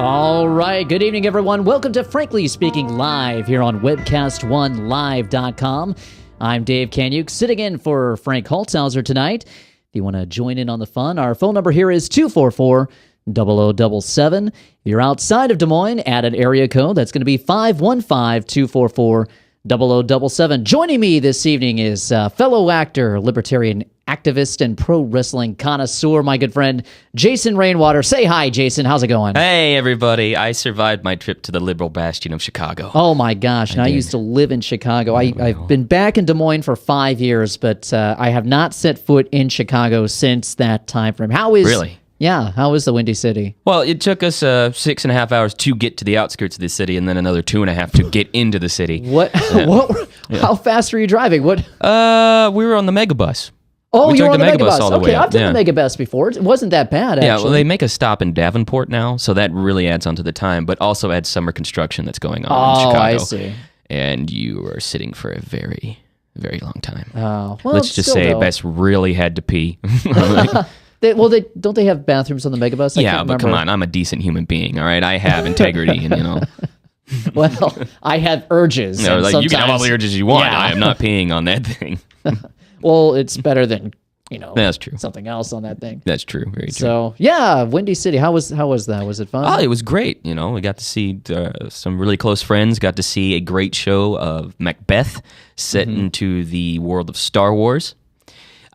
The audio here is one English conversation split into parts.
All right, good evening, everyone. Welcome to Frankly Speaking Live here on webcast1live.com. I'm Dave Kanyuk, sitting in for Frank Holtzhauser tonight. If you want to join in on the fun, our phone number here is 244-0077. If you're outside of Des Moines, add an area code. That's going to be 515-244-0077. Joining me this evening is fellow actor, libertarian activist, and pro wrestling connoisseur, my good friend, Jason Rainwater. Say hi, Jason. How's it going? Hey, everybody. I survived my trip to the liberal bastion of Chicago. Oh, my gosh. I used to live in Chicago. I've been back in Des Moines for 5 years, but I have not set foot in Chicago since that time frame. Really? Yeah. How is the Windy City? Well, it took us 6.5 hours to get to the outskirts of the city, and then another 2.5 to get into the city. What? How fast were you driving? What? We were on the megabus. Oh, we you were took on the megabus. all the way Okay, up. I've done the megabus before. It wasn't that bad, actually. Yeah, well, they make a stop in Davenport now, so that really adds onto the time, but also adds summer construction that's going on in Chicago. I see. And you are sitting for a very, very long time. Oh, well, Let's just say Bess really had to pee. Don't they have bathrooms on the megabus? Yeah, but come on, I'm a decent human being, all right? I have integrity, and Well, I have urges. No, and like you can have all the urges you want. Yeah. I am not peeing on that thing. Well, it's better than, That's true. something else on that thing. That's true. Very true. So, yeah, Windy City. How was that? Was it fun? Oh, it was great. We got to see some really close friends. Got to see a great show of Macbeth set into the world of Star Wars.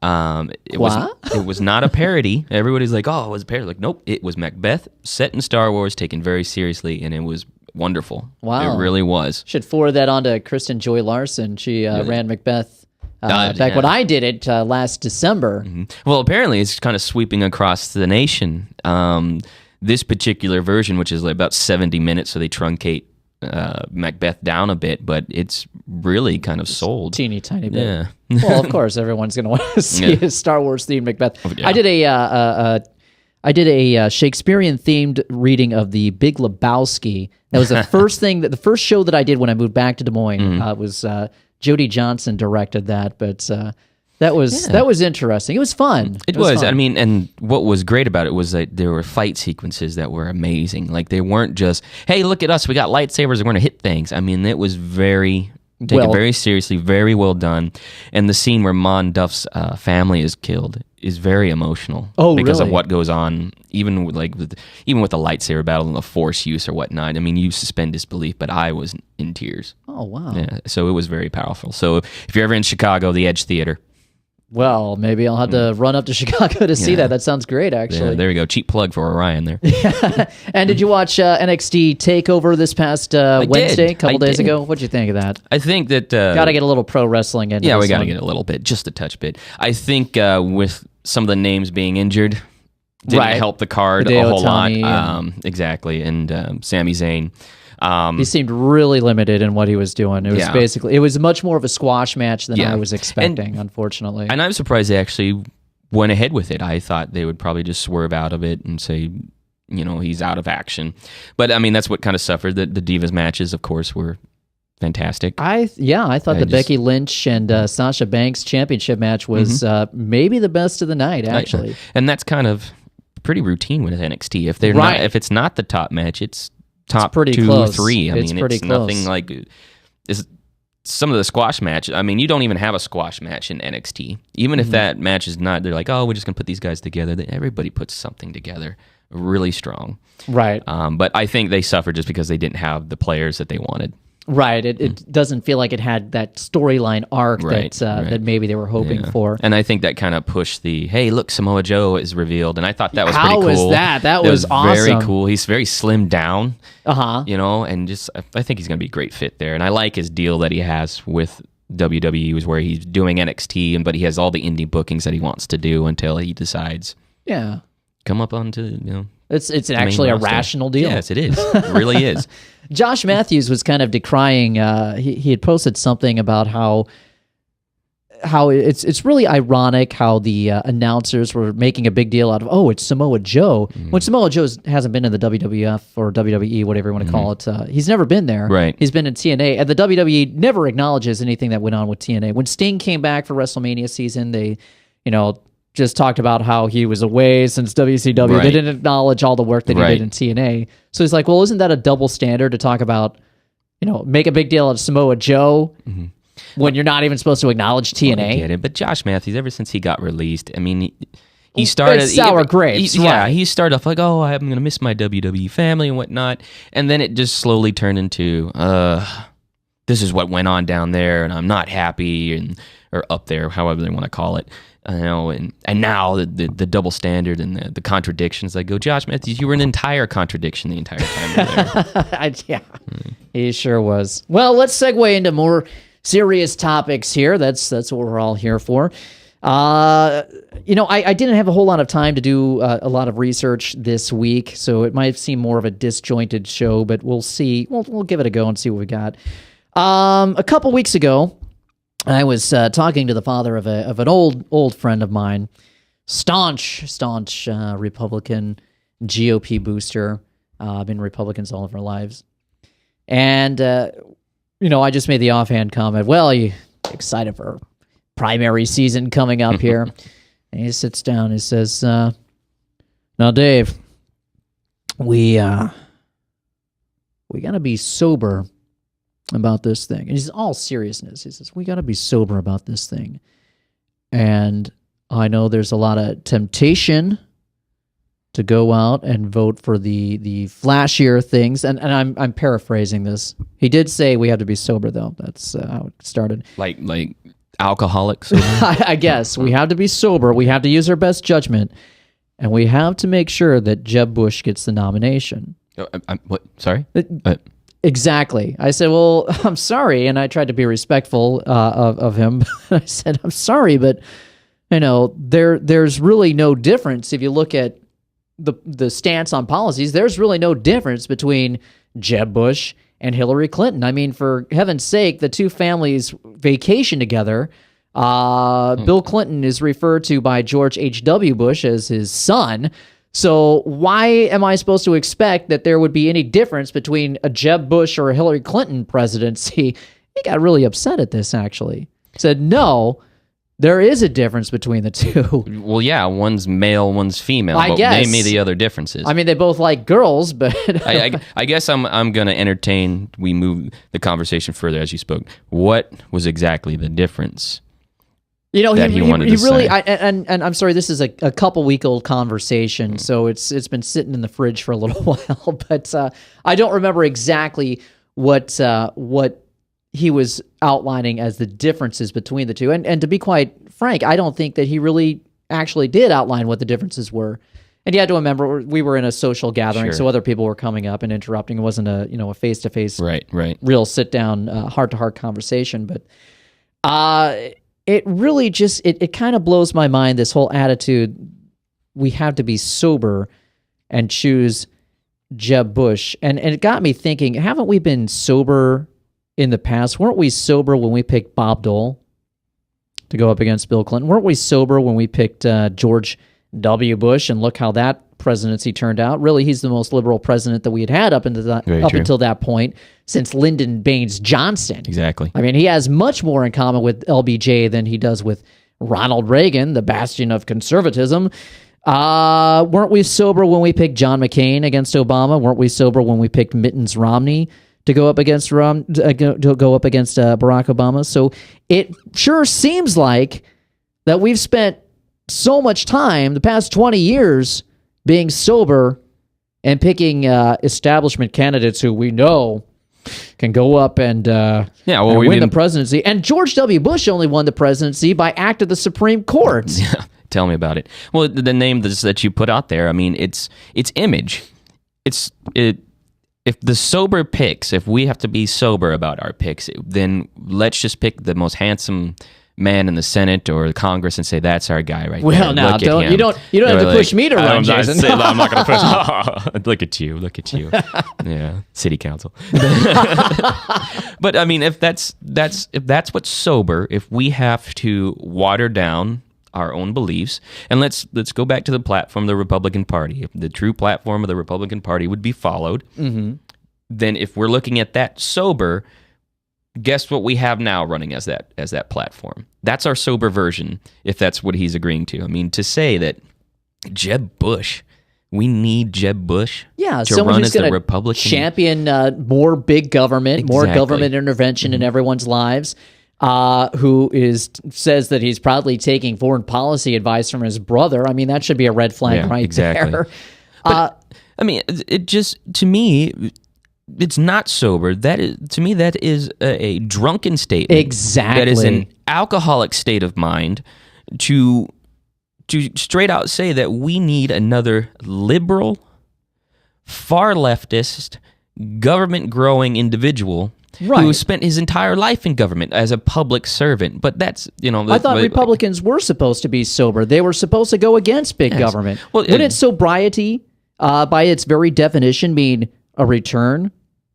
It was not a parody. Everybody's like, "Oh, it was a parody." Like, nope, it was Macbeth set in Star Wars, taken very seriously, and it was wonderful. Wow, it really was. Should forward that on to Kristen Joy Larson. She ran Macbeth. Back when I did it last December. Mm-hmm. Well, apparently it's kind of sweeping across the nation. This particular version, which is like about 70 minutes, so they truncate Macbeth down a bit, but it's really kind of sold. Teeny tiny bit. Yeah. Well, of course, everyone's going to want to see a Star Wars themed Macbeth. Yeah. I did a Shakespearean themed reading of the Big Lebowski. That was the the first show that I did when I moved back to Des Moines. It was Jody Johnson directed that, but that was interesting. It was fun. It was. I mean, and what was great about it was that there were fight sequences that were amazing. Like, they weren't just, hey, look at us, we got lightsabers, we're going to hit things. I mean, it was taken very seriously, very well done. And the scene where Mon Duff's family is killed is very emotional. Oh, because really? of what goes on, even with the lightsaber battle and the Force use or whatnot. I mean, you suspend disbelief, but I was in tears. Oh, wow. Yeah, so it was very powerful. So if you're ever in Chicago, the Edge Theater. Well, maybe I'll have to run up to Chicago to see that. That sounds great, actually. Yeah, there you go. Cheap plug for Orion there. And did you watch NXT TakeOver this past Wednesday, a couple days ago? What'd you think of that? I think that... got to get a little pro wrestling in. Yeah, we got to get a little bit, just a touch bit. I think with some of the names being injured, didn't help the card Hideo a whole Itami lot. Exactly, and Sami Zayn. He seemed really limited in what he was doing. It was it was much more of a squash match than I was expecting, unfortunately. And I'm surprised they actually went ahead with it. I thought they would probably just swerve out of it and say, he's out of action. But, I mean, that's what kind of suffered. The Divas matches, of course, were fantastic. I thought the Becky Lynch and Sasha Banks championship match was maybe the best of the night, actually. And that's kind of pretty routine with NXT. If it's not the top match, it's top pretty 2, close. 3. It's pretty it's close. Nothing like some of the squash match. I mean, you don't even have a squash match in NXT. Even if that match is not, they're like, oh, we're just gonna put these guys together. Everybody puts something together really strong. Right. But I think they suffered just because they didn't have the players that they wanted. Right. It doesn't feel like it had that storyline arc that maybe they were hoping for. And I think that kind of pushed the, hey, look, Samoa Joe is revealed. And I thought that was pretty cool. How was that? That was awesome. Very cool. He's very slimmed down. Uh-huh. And just, I think he's going to be a great fit there. And I like his deal that he has with WWE, where he's doing NXT, but he has all the indie bookings that he wants to do until he decides. Yeah. Come up onto, It's actually a rational deal. Yes, it is. It really is. Josh Matthews was kind of decrying. He had posted something about how it's really ironic how the announcers were making a big deal out of, it's Samoa Joe, when Samoa Joe hasn't been in the WWF or WWE, whatever you want to call it. He's never been there. Right. He's been in TNA, and the WWE never acknowledges anything that went on with TNA. When Sting came back for WrestleMania season, they just talked about how he was away since WCW. Right. They didn't acknowledge all the work that he Right. did in TNA. So he's like, well, isn't that a double standard to talk about, make a big deal of Samoa Joe when you're not even supposed to acknowledge TNA? I get it, but Josh Matthews, ever since he got released, I mean, he started It's sour grapes, Yeah, right. he started off like, "Oh, I'm gonna miss my WWE family and whatnot," and then it just slowly turned into, "This is what went on down there, and I'm not happy," or up there, however they want to call it. And now the double standard and the contradictions. I go, Josh Matthews, you were an entire contradiction the entire time you were there. Yeah, he sure was. Well, let's segue into more serious topics here. That's what we're all here for. I didn't have a whole lot of time to do a lot of research this week, so it might seem more of a disjointed show, but we'll see. We'll give it a go and see what we got. A couple weeks ago, I was talking to the father of an old friend of mine, staunch Republican GOP booster. Been Republicans all of our lives, and I just made the offhand comment. Well, you excited for primary season coming up here? And he sits down. He says, "Now, Dave, we gotta be sober about this thing." And he's all seriousness. He says, "We gotta be sober about this thing. And I know there's a lot of temptation to go out and vote for the flashier things." And I'm paraphrasing this. He did say we have to be sober, though. That's how it started. like alcoholics. I guess we have to be sober. We have to use our best judgment, and we have to make sure that Jeb Bush gets the nomination. What? Sorry. Exactly. I said, "Well, I'm sorry," and I tried to be respectful of him. I said, "I'm sorry, but there's really no difference if you look at the stance on policies. There's really no difference between Jeb Bush and Hillary Clinton. I mean, for heaven's sake, the two families vacation together. Bill Clinton is referred to by George H.W. Bush as his son. So why am I supposed to expect that there would be any difference between a Jeb Bush or a Hillary Clinton presidency?" He got really upset at this, actually. Said, "No, there is a difference between the two." Well, yeah, one's male, one's female. I but guess. Name me the other differences. I mean, they both like girls, but I guess I'm going to entertain. We move the conversation further as you spoke. What was exactly the difference? That he wanted to really, say. and I'm sorry, this is a couple week old conversation, so it's been sitting in the fridge for a little while, but I don't remember exactly what he was outlining as the differences between the two. And to be quite frank, I don't think that he really actually did outline what the differences were. And you had to remember, we were in a social gathering, Sure. so other people were coming up and interrupting. It wasn't a face-to-face, Right. real sit-down, heart-to-heart conversation. But it really just, it kind of blows my mind, this whole attitude, we have to be sober and choose Jeb Bush. And it got me thinking, haven't we been sober in the past? Weren't we sober when we picked Bob Dole to go up against Bill Clinton? Weren't we sober when we picked George W. Bush? And look how that presidency turned out. Really, he's the most liberal president that we had up until that point since Lyndon Baines Johnson. Exactly. I mean, he has much more in common with LBJ than he does with Ronald Reagan, the bastion of conservatism. Weren't we sober when we picked John McCain against Obama? Weren't we sober when we picked Mittens Romney to go up against Barack Obama? So it sure seems like that we've spent so much time the past 20 years being sober and picking establishment candidates who we know can go up and win the presidency. And George W. Bush only won the presidency by act of the Supreme Court. Yeah, tell me about it. Well, the name that you put out there, I mean, it's image. If the sober picks, if we have to be sober about our picks, then let's just pick the most handsome man in the Senate or the Congress and say that's our guy right there. Well, now you don't have to push me to run, Jason. I'm not going to push. Look at you. Yeah, city council. But I mean, if that's what's sober, if we have to water down our own beliefs, and let's go back to the platform of the Republican Party. If the true platform of the Republican Party would be followed, then if we're looking at that sober, guess what we have now running as that platform? That's our sober version, if that's what he's agreeing to. I mean, to say that Jeb Bush, we need Jeb Bush Yeah, to someone run who's as the going to Republican. champion more big government, more Exactly. government intervention in everyone's lives. Who says that he's probably taking foreign policy advice from his brother. I mean, that should be a red flag right there. But, I mean, it just, to me, it's not sober. That is, to me, that is a drunken statement. Exactly. That is an alcoholic state of mind to straight out say that we need another liberal, far leftist, government-growing individual who spent his entire life in government as a public servant. But that's, I thought Republicans were supposed to be sober. They were supposed to go against big government. Well, Wouldn't sobriety, by its very definition, mean a return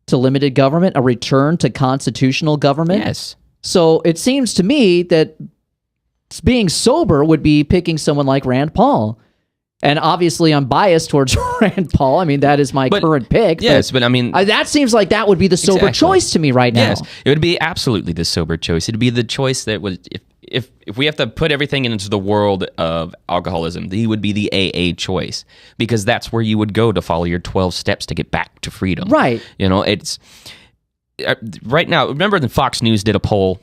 to limited government, a return to constitutional government? Yes. So it seems to me that being sober would be picking someone like Rand Paul. And obviously, I'm biased towards Rand Paul. I mean, that is my current pick. Yes, but I mean... that seems like that would be the sober choice to me right now. Yes, it would be absolutely the sober choice. It'd be the choice that would... If we have to put everything into the world of alcoholism, he would be the AA choice. Because that's where you would go to follow your 12 steps to get back to freedom. Right. It's... Right now, remember that Fox News did a poll...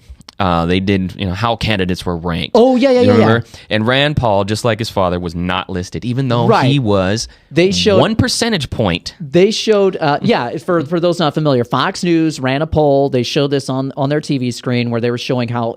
they did, how candidates were ranked. Oh, yeah. And Rand Paul, just like his father, was not listed, even though he was 1 percentage point. They showed, for those not familiar, Fox News ran a poll. They showed this on their TV screen where they were showing how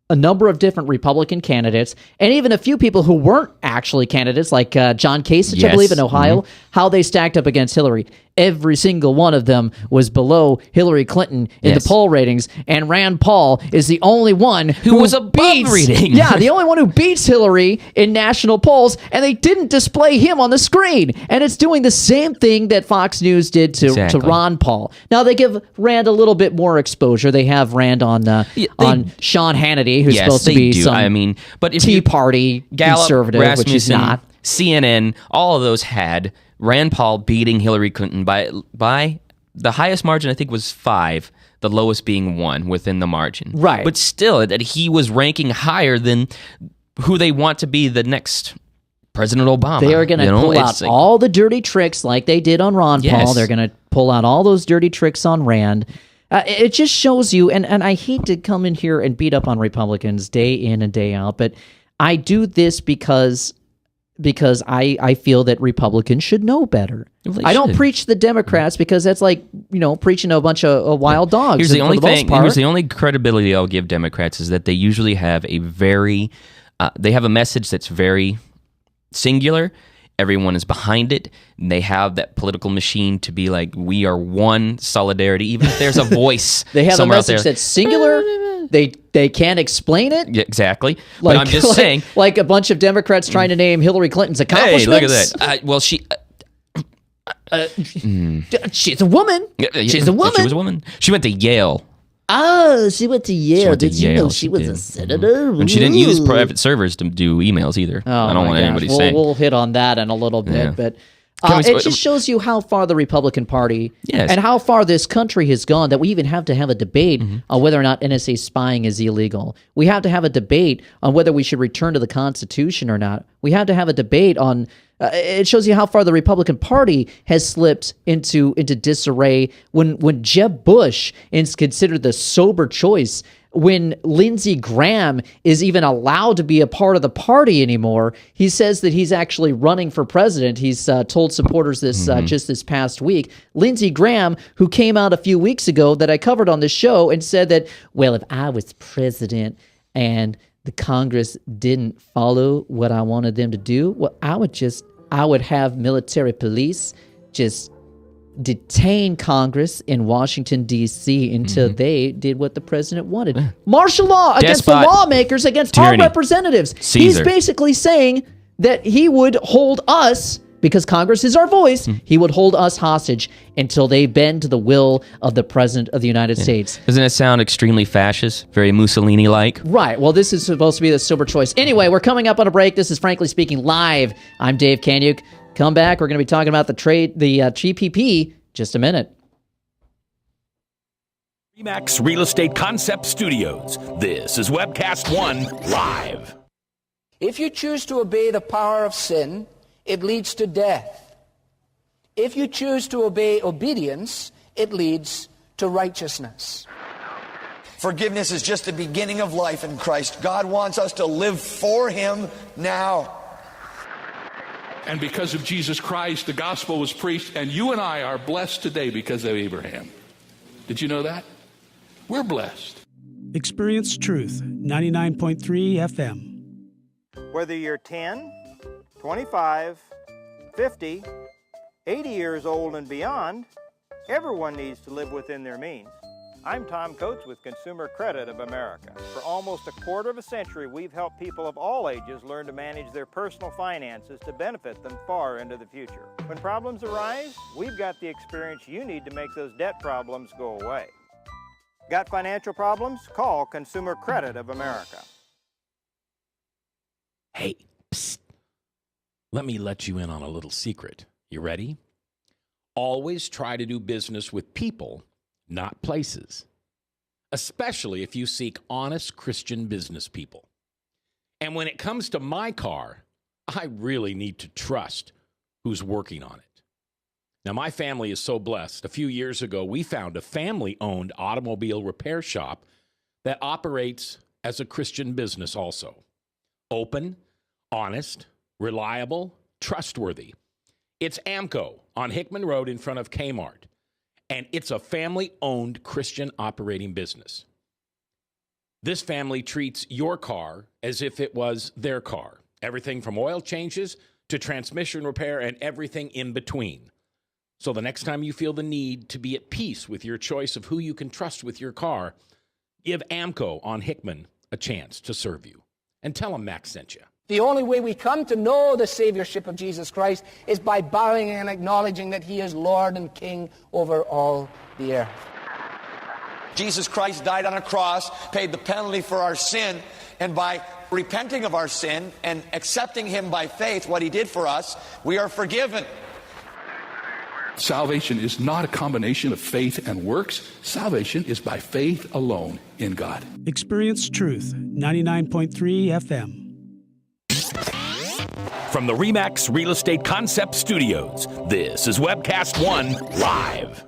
a number of different Republican candidates, and even a few people who weren't actually candidates, like John Kasich, I believe, in Ohio, how they stacked up against Hillary. Every single one of them was below Hillary Clinton in the poll ratings, and Rand Paul is the only one who was above reading. Yeah, the only one who beats Hillary in national polls, and they didn't display him on the screen. And it's doing the same thing that Fox News did to Ron Paul. Now, they give Rand a little bit more exposure. They have Rand on Sean Hannity, who's supposed to be some Tea Party Gallup, conservative, Rasmussen, which is not. CNN, all of those had Rand Paul beating Hillary Clinton by the highest margin, I think, was 5, the lowest being 1 within the margin. Right. But still, that he was ranking higher than who they want to be the next President Obama. They are going to pull out all the dirty tricks like they did on Ron Paul. They're going to pull out all those dirty tricks on Rand. It just shows you, and I hate to come in here and beat up on Republicans day in and day out, but I do this because I feel that Republicans should know better. Well, I don't preach the Democrats because that's like, preaching to a bunch of wild dogs. Here's the only credibility I'll give Democrats is that they usually have they have a message that's very singular. Everyone is behind it. They have that political machine to be like, we are one solidarity, even if there's a voice. They have a message that's singular. They can't explain it. Yeah, exactly. But I'm just saying. Like a bunch of Democrats trying to name Hillary Clinton's accomplishments. Hey, look at that. Well, she... she's a woman. She's a woman. She was a woman. She went to Yale. Oh, she went to Yale. Did you know she was a senator? And she didn't use private servers to do emails either. I don't want anybody saying. We'll hit on that in a little bit, but it just shows you how far the Republican Party and how far this country has gone that we even have to have a debate on whether or not NSA spying is illegal. We have to have a debate on whether we should return to the Constitution or not. We have to have a debate on... it shows you how far the Republican Party has slipped into disarray when Jeb Bush is considered the sober choice, when Lindsey Graham is even allowed to be a part of the party anymore. He says that he's actually running for president. He's told supporters this just this past week. Lindsey Graham, who came out a few weeks ago that I covered on this show and said that, well, if I was president and the Congress didn't follow what I wanted them to do, well, I would have military police just detain Congress in Washington, D.C. until they did what the president wanted. Martial law against the lawmakers, against our representatives. Caesar. He's basically saying that he would hold us, because Congress is our voice, he would hold us hostage until they bend to the will of the President of the United States. Doesn't it sound extremely fascist? Very Mussolini-like? Right. Well, this is supposed to be the sober choice. Anyway, we're coming up on a break. This is Frankly Speaking Live. I'm Dave Kanyuk. Come back. We're going to be talking about the GPP just a minute. Remax Real Estate Concept Studios. This is Webcast One Live. If you choose to obey the power of sin, it leads to death. If you choose to obey obedience, it leads to righteousness. Forgiveness is just the beginning of life in Christ. God wants us to live for Him now. And because of Jesus Christ, the gospel was preached, and you and I are blessed today because of Abraham. Did you know that? We're blessed. Experience Truth, 99.3 FM. Whether you're 10, 25, 50, 80 years old and beyond, everyone needs to live within their means. I'm Tom Coates with Consumer Credit of America. For almost a quarter of a century, we've helped people of all ages learn to manage their personal finances to benefit them far into the future. When problems arise, we've got the experience you need to make those debt problems go away. Got financial problems? Call Consumer Credit of America. Hey, psst. Let me let you in on a little secret. You ready? Always try to do business with people, not places. Especially if you seek honest Christian business people. And when it comes to my car, I really need to trust who's working on it. Now, my family is so blessed. A few years ago, we found a family-owned automobile repair shop that operates as a Christian business also. Open, honest, reliable, trustworthy. It's AMCO on Hickman Road in front of Kmart. And it's a family-owned Christian operating business. This family treats your car as if it was their car. Everything from oil changes to transmission repair and everything in between. So the next time you feel the need to be at peace with your choice of who you can trust with your car, give AMCO on Hickman a chance to serve you. And tell them Max sent you. The only way we come to know the Saviorship of Jesus Christ is by bowing and acknowledging that He is Lord and King over all the earth. Jesus Christ died on a cross, paid the penalty for our sin, and by repenting of our sin and accepting Him by faith, what He did for us, we are forgiven. Salvation is not a combination of faith and works. Salvation is by faith alone in God. Experience Truth, 99.3 FM. From the Remax Real Estate Concept Studios, this is Webcast One Live.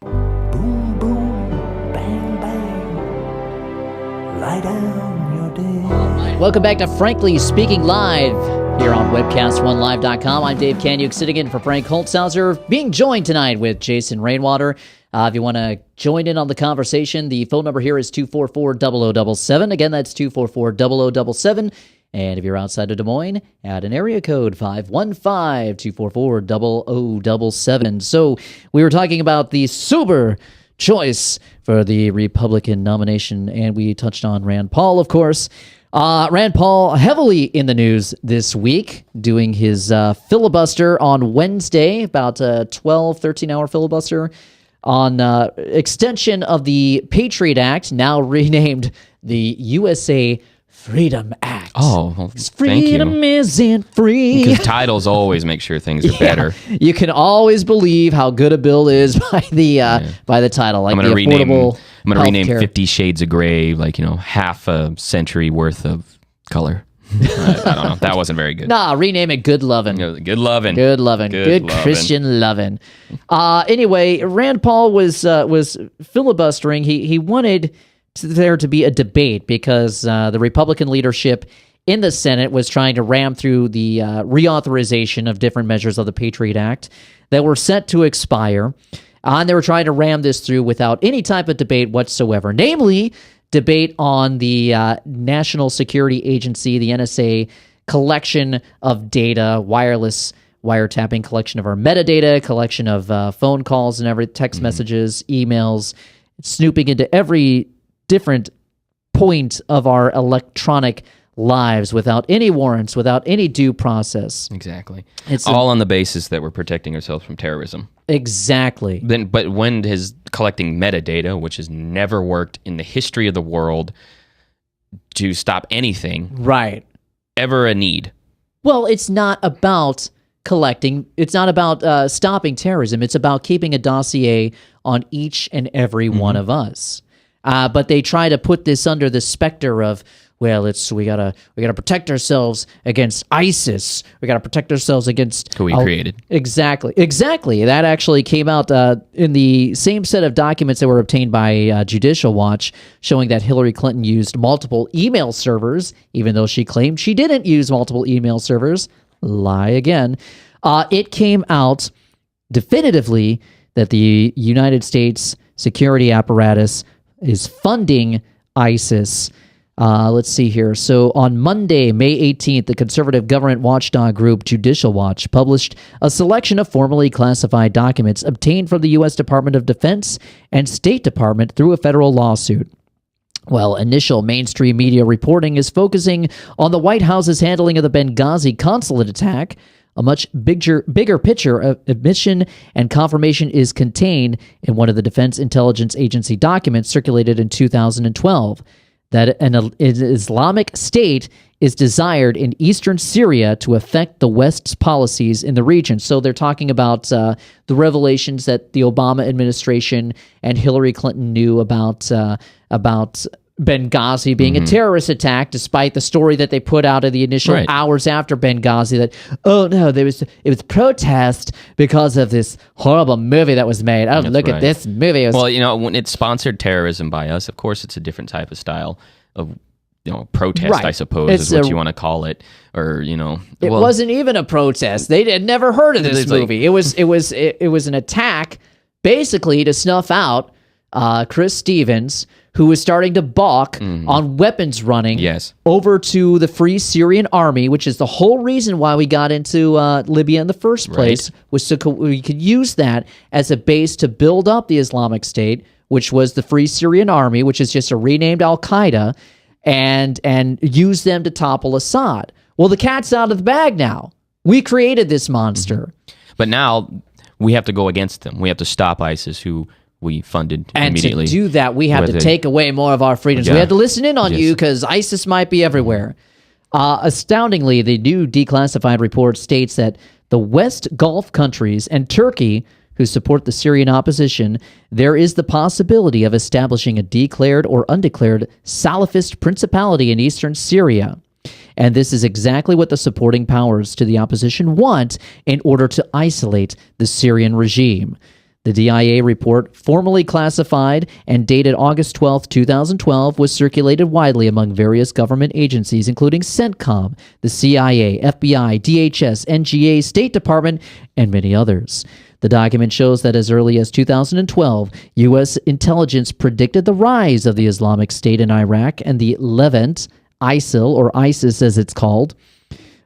Boom, boom, bang, bang. Lie down your day. Welcome back to Frankly Speaking Live here on webcast1live.com. I'm Dave Kanyuk, sitting in for Frank Holtzhauser, being joined tonight with Jason Rainwater. If you want to join in on the conversation, the phone number here is 244-0077. Again, that's 244-0077. And if you're outside of Des Moines, add an area code 515-244-0077. So we were talking about the sober choice for the Republican nomination, and we touched on Rand Paul, of course. Rand Paul heavily in the news this week, doing his filibuster on Wednesday, about a 12, 13-hour filibuster on extension of the Patriot Act, now renamed the USA Freedom Act. Oh, well, thank Freedom you. isn't free. Because titles always make sure things are better. You can always believe how good a bill is by the title. Like I'm going to rename healthcare. 50 Shades of Grey, like, half a century worth of color. I don't know. That wasn't very good. Nah, rename it Good Lovin'. Good lovin'. Good lovin'. Good Christian lovin'. Anyway, Rand Paul was filibustering. He wanted there to be a debate because the Republican leadership in the Senate was trying to ram through the reauthorization of different measures of the Patriot Act that were set to expire. And they were trying to ram this through without any type of debate whatsoever, namely debate on the National Security Agency, the NSA, collection of data, wireless wiretapping, collection of our metadata, collection of phone calls and every text messages, emails, snooping into every different point of our electronic lives without any warrants, without any due process. Exactly. It's all on the basis that we're protecting ourselves from terrorism. Exactly. But when is collecting metadata, which has never worked in the history of the world to stop anything, right, ever a need? Well, it's not about collecting. It's not about stopping terrorism. It's about keeping a dossier on each and every one of us. But they try to put this under the specter of, well, we gotta protect ourselves against ISIS. We gotta protect ourselves against who we created. Exactly. That actually came out in the same set of documents that were obtained by Judicial Watch, showing that Hillary Clinton used multiple email servers, even though she claimed she didn't use multiple email servers. Lie again. It came out definitively that the United States security apparatus is funding ISIS. Let's see here. So on Monday, May 18th, the conservative government watchdog group Judicial Watch published a selection of formally classified documents obtained from the U.S. Department of Defense and State Department through a federal lawsuit. Well, initial mainstream media reporting is focusing on the White House's handling of the Benghazi consulate attack. A much bigger picture of admission and confirmation is contained in one of the Defense Intelligence Agency documents circulated in 2012. That an Islamic State is desired in eastern Syria to affect the West's policies in the region. So they're talking about the revelations that the Obama administration and Hillary Clinton knew about Benghazi being a terrorist attack, despite the story that they put out in the initial hours after Benghazi that, oh no, it was protest because of this horrible movie that was made. Oh, look at this movie. Well, when it's sponsored terrorism by us, of course, it's a different type of style of protest, I suppose, is what you want to call it, or it wasn't even a protest. They had never heard of this movie. It was an attack, basically to snuff out Chris Stevens, who was starting to balk on weapons running over to the Free Syrian Army, which is the whole reason why we got into Libya in the first place, was so we could use that as a base to build up the Islamic State, which was the Free Syrian Army, which is just a renamed Al-Qaeda, and use them to topple Assad. Well, the cat's out of the bag now. We created this monster. But now we have to go against them. We have to stop ISIS, who we funded immediately. And to do that, we have to take away more of our freedoms. We have to listen in on you because ISIS might be everywhere. Astoundingly, the new declassified report states that the West Gulf countries and Turkey, who support the Syrian opposition, there is the possibility of establishing a declared or undeclared Salafist principality in eastern Syria. And this is exactly what the supporting powers to the opposition want in order to isolate the Syrian regime. The DIA report, formally classified and dated August 12, 2012, was circulated widely among various government agencies, including CENTCOM, the CIA, FBI, DHS, NGA, State Department, and many others. The document shows that as early as 2012, U.S. intelligence predicted the rise of the Islamic State in Iraq and the Levant, ISIL, or ISIS as it's called.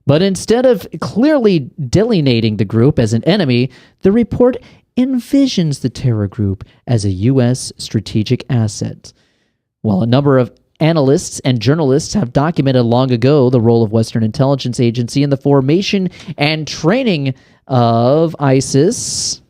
But instead of clearly delineating the group as an enemy, the report envisions the terror group as a U.S. strategic asset. While a number of analysts and journalists have documented long ago the role of Western intelligence agency in the formation and training of ISIS,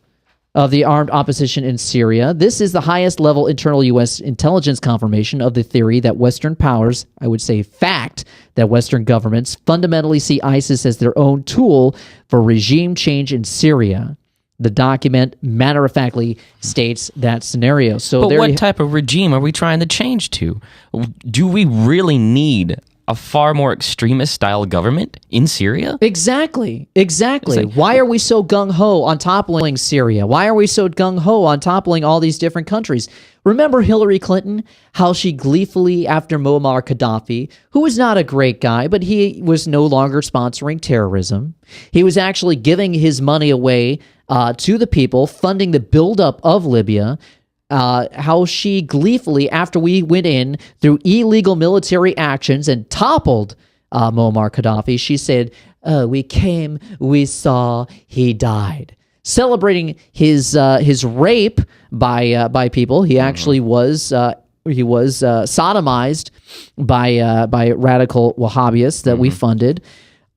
of the armed opposition in Syria, this is the highest level internal U.S. intelligence confirmation of the theory that Western powers, I would say fact, that Western governments fundamentally see ISIS as their own tool for regime change in Syria. The document matter-of-factly states that scenario. So, but what type of regime are we trying to change to? Do we really need a far more extremist-style government in Syria? Exactly. Why are we so gung-ho on toppling Syria? Why are we so gung-ho on toppling all these different countries? Remember Hillary Clinton, how she gleefully, after Muammar Gaddafi, who was not a great guy, but he was no longer sponsoring terrorism. He was actually giving his money away to the people, funding the buildup of Libya, how she gleefully, after we went in through illegal military actions and toppled Muammar Gaddafi, she said, we came, we saw, he died. Celebrating his rape by people. He actually was sodomized by radical Wahhabists that we funded.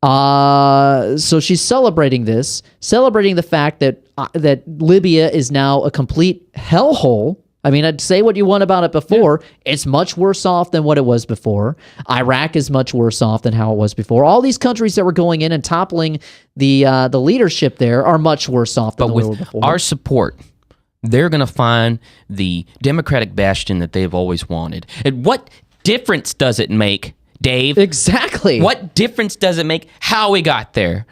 So she's celebrating the fact that Libya is now a complete hellhole, I mean, I'd say what you want about it before. It's much worse off than what it was before. Iraq is much worse off than how it was before. All these countries that were going in and toppling the leadership there are much worse off than they were before. Our support, they're going to find the democratic bastion that they've always wanted. And what difference does it make, Dave? Exactly. What difference does it make how we got there?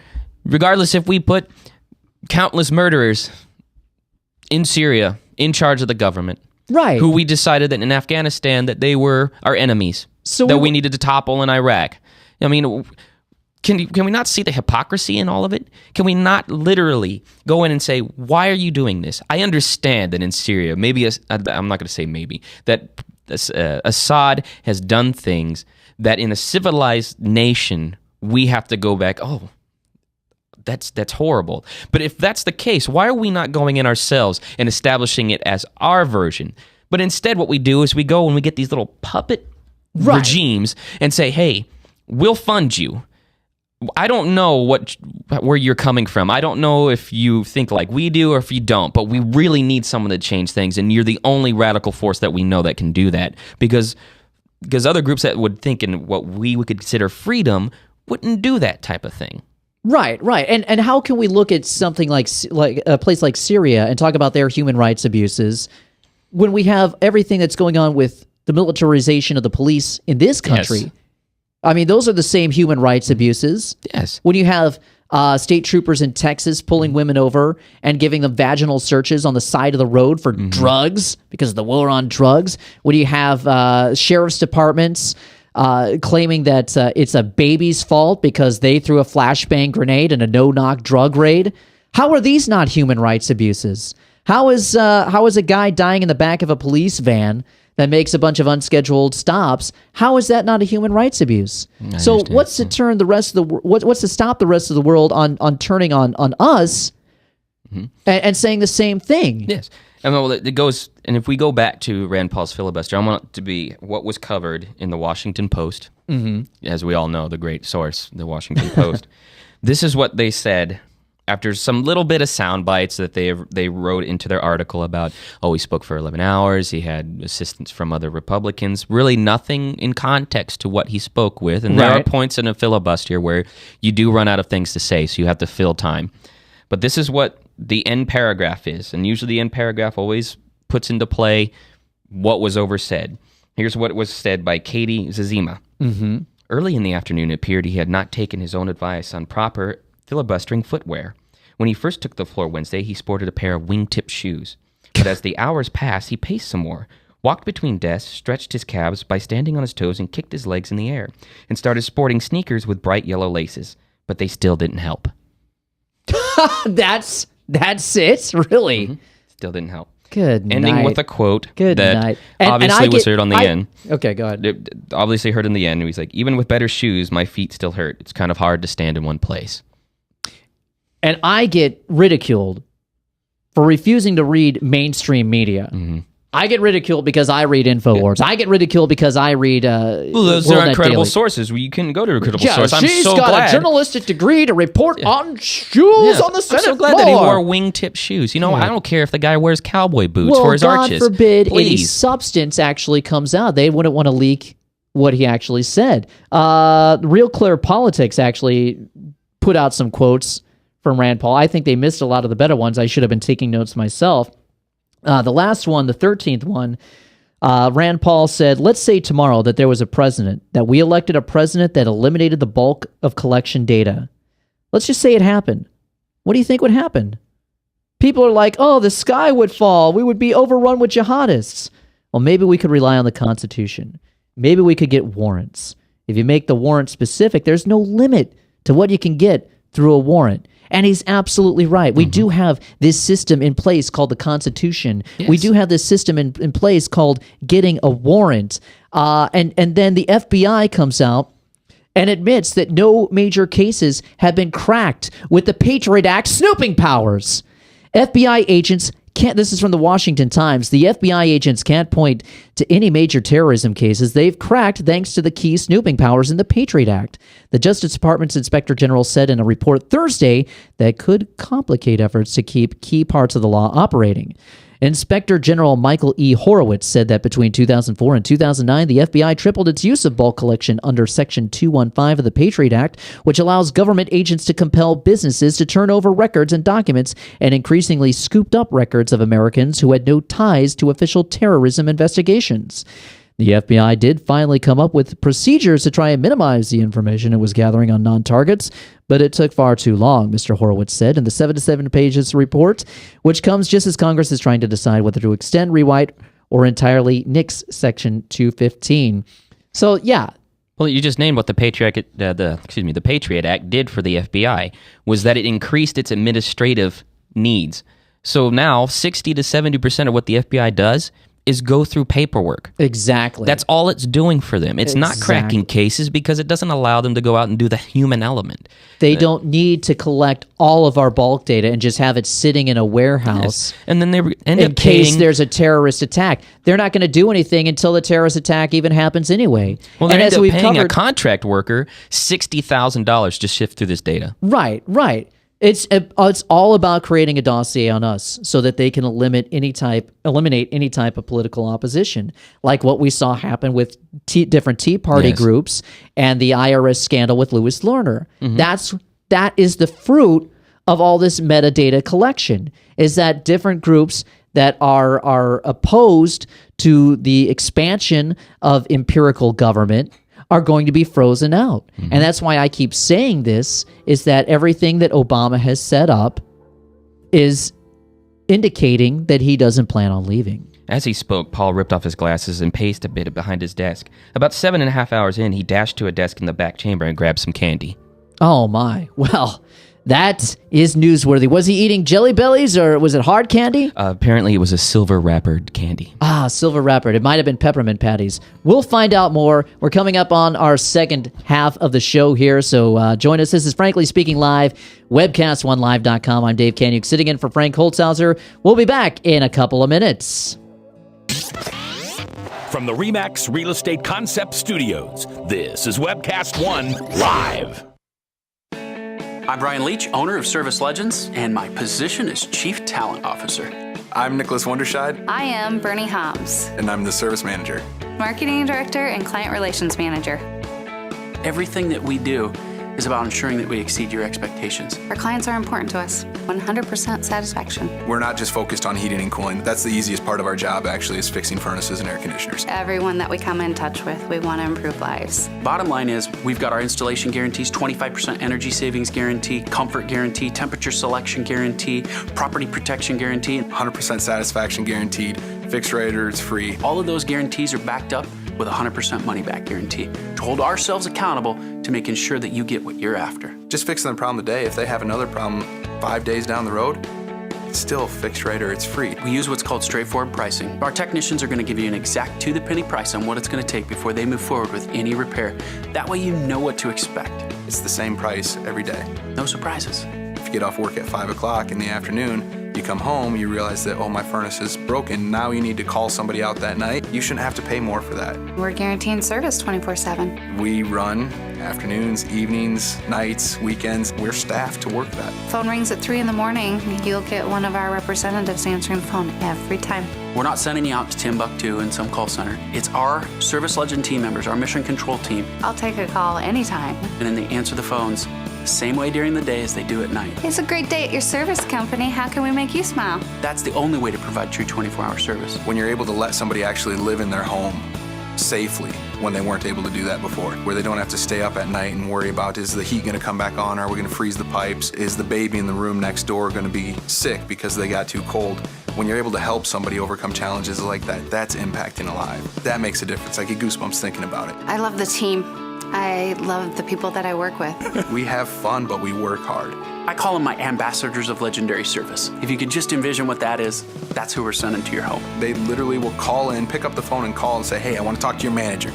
Regardless if we put countless murderers in Syria in charge of the government, right? Who we decided that in Afghanistan that they were our enemies, so that we needed to topple in Iraq. I mean, can we not see the hypocrisy in all of it? Can we not literally go in and say, why are you doing this? I understand that in Syria, maybe I'm not going to say maybe, that Assad has done things that in a civilized nation we have to go back, oh, that's horrible. But if that's the case, why are we not going in ourselves and establishing it as our version? But instead what we do is we go and we get these little puppet regimes and say, hey, we'll fund you. I don't know where you're coming from. I don't know if you think like we do or if you don't, but we really need someone to change things, and you're the only radical force that we know that can do that. Because other groups that would think in what we would consider freedom wouldn't do that type of thing. Right. And how can we look at something like a place like Syria and talk about their human rights abuses when we have everything that's going on with the militarization of the police in this country? Yes. I mean, those are the same human rights abuses. Yes. When you have state troopers in Texas pulling women over and giving them vaginal searches on the side of the road for drugs because of the war on drugs. When you have sheriff's departments claiming that it's a baby's fault because they threw a flashbang grenade in a no-knock drug raid. How are these not human rights abuses? How is a guy dying in the back of a police van that makes a bunch of unscheduled stops? How is that not a human rights abuse? So what's to turn the rest of the what's to stop the rest of the world on turning on us and saying the same thing? Yes. And well, it goes, and if we go back to Rand Paul's filibuster, I want it to be what was covered in the Washington Post, as we all know, the great source, the Washington Post. This is what they said after some little bit of sound bites that they wrote into their article about, he spoke for 11 hours, he had assistance from other Republicans, really nothing in context to what he spoke with. And there are points in a filibuster where you do run out of things to say, so you have to fill time. But this is what the end paragraph is, and usually the end paragraph always puts into play what was oversaid. Here's what was said by Katie Zazima. Early in the afternoon, it appeared he had not taken his own advice on proper filibustering footwear. When he first took the floor Wednesday, he sported a pair of wingtip shoes. But as the hours passed, he paced some more, walked between desks, stretched his calves by standing on his toes and kicked his legs in the air, and started sporting sneakers with bright yellow laces. But they still didn't help. That's it, really. Still didn't help. Good Ending night. with a quote Good that night. obviously was heard on the end. Okay, go ahead. It obviously heard in the end. He's like, even with better shoes, my feet still hurt. It's kind of hard to stand in one place. And I get ridiculed for refusing to read mainstream media. I get ridiculed because I read InfoWars. I get ridiculed because I read those are incredible sources. You can go to a credible source. I'm she's so got glad. a journalistic degree to report on shoes on the Senate I'm so glad floor. that he wore wingtip shoes. You know, I don't care if the guy wears cowboy boots for his arches. God forbid any Please. substance actually comes out. They wouldn't want to leak what he actually said. Real Clear Politics actually put out some quotes from Rand Paul. I think they missed a lot of the better ones. I should have been taking notes myself. The last one, the 13th one, Rand Paul said, let's say tomorrow that there was a president, that we elected a president that eliminated the bulk of collection data. Let's just say it happened. What do you think would happen? People are like, oh, the sky would fall. We would be overrun with jihadists. Well, maybe we could rely on the Constitution. Maybe we could get warrants. If you make the warrant specific, there's no limit to what you can get through a warrant. And he's absolutely right. We do have this system in place called the Constitution. Yes. We do have this system in place called getting a warrant. And then the FBI comes out and admits that no major cases have been cracked with the Patriot Act snooping powers. FBI agents can't, this is from the Washington Times, the FBI agents can't point to any major terrorism cases they've cracked thanks to the key snooping powers in the Patriot Act. The Justice Department's Inspector General said in a report Thursday that could complicate efforts to keep key parts of the law operating. Inspector General Michael E. Horowitz said that between 2004 and 2009, the FBI tripled its use of bulk collection under Section 215 of the Patriot Act, which allows government agents to compel businesses to turn over records and documents, and increasingly scooped up records of Americans who had no ties to official terrorism investigations. The FBI did finally come up with procedures to try and minimize the information it was gathering on non-targets, but it took far too long, Mr. Horowitz said in the 77 pages report, which comes just as Congress is trying to decide whether to extend, rewrite, or entirely nix Section 215. So, yeah. Well, you just named what the Patriot Act did for the FBI, was that it increased its administrative needs. So now 60 to 70% of what the FBI does is go through paperwork. Exactly. That's all it's doing for them. It's not cracking cases because it doesn't allow them to go out and do the human element. They don't need to collect all of our bulk data and just have it sitting in a warehouse. Yes. And then they end in up case paying, there's a terrorist attack. They're not going to do anything until the terrorist attack even happens anyway. Well, they and end as up we've paying covered, a contract worker $60,000 to shift through this data. Right. It's all about creating a dossier on us so that they can eliminate any type of political opposition, like what we saw happen with different Tea Party groups and the IRS scandal with Louis Lerner. Mm-hmm. That is the fruit of all this metadata collection, is that different groups that are opposed to the expansion of empirical government are going to be frozen out. Mm-hmm. And that's why I keep saying this, is that everything that Obama has set up is indicating that he doesn't plan on leaving. As he spoke, Paul ripped off his glasses and paced a bit behind his desk. About 7.5 hours in, he dashed to a desk in the back chamber and grabbed some candy. Oh my. Well, that is newsworthy. Was he eating Jelly Bellies or was it hard candy? Apparently it was a silver wrappered candy. Silver wrappered. It might have been peppermint patties. We'll find out more. We're coming up on our second half of the show here, so join us. This is Frankly Speaking Live, webcast1live.com. I'm Dave Kanyuk, sitting in for Frank Holzhauser. We'll be back in a couple of minutes. From the RE/MAX Real Estate Concept Studios, this is Webcast One Live. I'm Brian Leach, owner of Service Legends, and my position is Chief Talent Officer. I'm Nicholas Wonderscheid. I am Bernie Hobbs. And I'm the Service Manager. Marketing Director and Client Relations Manager. Everything that we do is about ensuring that we exceed your expectations. Our clients are important to us. 100% satisfaction. We're not just focused on heating and cooling. That's the easiest part of our job, actually, is fixing furnaces and air conditioners. Everyone that we come in touch with, we want to improve lives. Bottom line is, we've got our installation guarantees, 25% energy savings guarantee, comfort guarantee, temperature selection guarantee, property protection guarantee. 100% satisfaction guaranteed, fixed rate or it's free. All of those guarantees are backed up with a 100% money-back guarantee to hold ourselves accountable to making sure that you get what you're after. Just fixing the problem today. If they have another problem 5 days down the road, it's still fixed rate or it's free. We use what's called straightforward pricing. Our technicians are going to give you an exact to-the-penny price on what it's going to take before they move forward with any repair. That way you know what to expect. It's the same price every day. No surprises. If you get off work at 5 o'clock in the afternoon, you come home, you realize that, oh, my furnace is broken. Now you need to call somebody out that night. You shouldn't have to pay more for that. We're guaranteeing service 24/7. We run afternoons, evenings, nights, weekends. We're staffed to work that. Phone rings at 3 in the morning. You'll get one of our representatives answering the phone every time. We're not sending you out to Timbuktu in some call center. It's our Service Legend team members, our mission control team. I'll take a call anytime. And then they answer the phones the same way during the day as they do at night. It's a great day at your service company. How can we make you smile? That's the only way to provide true 24-hour service. When you're able to let somebody actually live in their home safely when they weren't able to do that before, where they don't have to stay up at night and worry about, is the heat going to come back on? Are we going to freeze the pipes? Is the baby in the room next door going to be sick because they got too cold? When you're able to help somebody overcome challenges like that, that's impacting a life. That makes a difference. I get goosebumps thinking about it. I love the team. I love the people that I work with. We have fun, but we work hard. I call them my ambassadors of legendary service. If you could just envision what that is, that's who we're sending to your home. They literally will call in, pick up the phone and call and say, hey, I want to talk to your manager.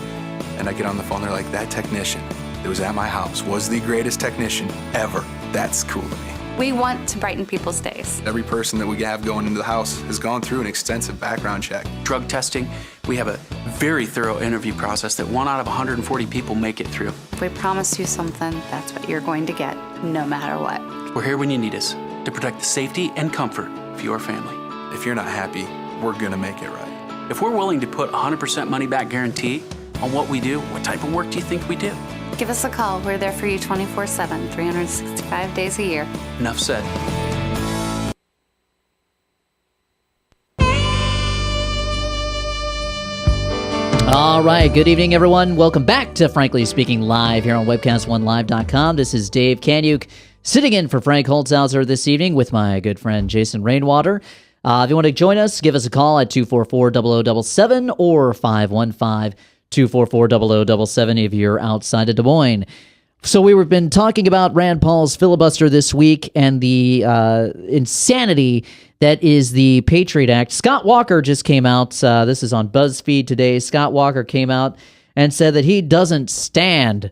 And I get on the phone, they're like, that technician that was at my house was the greatest technician ever. That's cool to me. We want to brighten people's days. Every person that we have going into the house has gone through an extensive background check. Drug testing, we have a very thorough interview process that 1 out of 140 people make it through. If we promise you something, that's what you're going to get, no matter what. We're here when you need us to protect the safety and comfort of your family. if you're not happy, we're going to make it right. If we're willing to put 100% money back guarantee on what we do, what type of work do you think we do? Give us a call. We're there for you 24/7, 365 days a year. Enough said. All right, good evening, everyone. Welcome back to Frankly Speaking Live here on webcast1live.com. This is Dave Kanyuk sitting in for Frank Holzhauser this evening with my good friend Jason Rainwater. If you want to join us, give us a call at 244-0077 or 515-244-0077 if you're outside of Des Moines. So we've been talking about Rand Paul's filibuster this week and the insanity that is the Patriot Act. Scott Walker just came out. This is on BuzzFeed today. Scott Walker came out and said that he doesn't stand